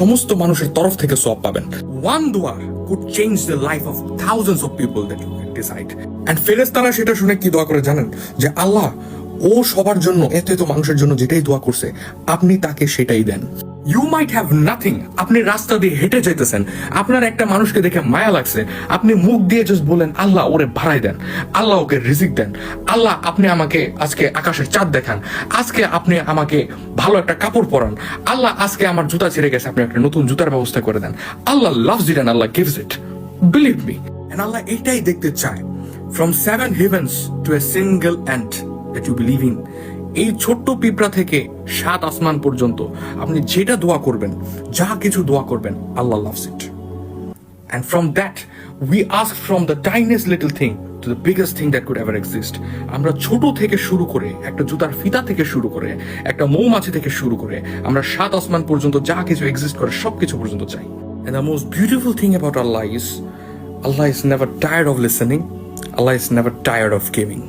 সমস্ত মানুষের তরফ থেকে সওয়াব পাবেন। ওয়ান দোয়া could change the life of thousands of people that you can decide. And ফেরেশতারা সেটা শুনে কি দোয়া করে জানেন? যে আল্লাহ, ও সবার জন্য এত মানুষের জন্য যেটাই দোয়া করছে আপনি তাকে সেটাই দেন। ইউ মাইট হ্যাভ নাথিং, আপনি রাস্তা দিয়ে হেঁটে যেতেছেন, আপনার একটা মানুষকে দেখে মায়া লাগছে, আপনি মুখ দিয়ে জাস্ট বলেন আল্লাহ ওরে ভাড়াই দেন, আল্লাহ ওকে রিজিক দেন, আল্লাহ আপনি আমাকে আজকে আকাশের চাঁদ দেখান, আজকে আপনি আমাকে ভালো একটা কাপড় পরান, আল্লাহ আজকে আমার জুতা ছিঁড়ে গেছে আপনি একটা নতুন জুতার ব্যবস্থা করে দেন। Allah loves it and Allah gives it, believe me. And Allah এটাই দেখতে চায়, from 7 heavens to a single ant that you believe in. এই ছোট্ট পিঁপড়া থেকে 7 আসমান পর্যন্ত আপনি যেটা দোয়া করবেন, যা কিছু দোয়া করবেন, আল্লাহ loves it. And from that we ask from the tiniest little thing to the biggest thing that could ever exist. আমরা ছোট থেকে শুরু করে, একটা জুতার ফিতা থেকে শুরু করে, একটা মৌমাছি থেকে শুরু করে, আমরা 7 আসমান পর্যন্ত যা কিছু এক্সিস্ট করে সবকিছু পর্যন্ত চাই। And the most beautiful thing about Allah is never tired of listening. Allah is never tired of giving.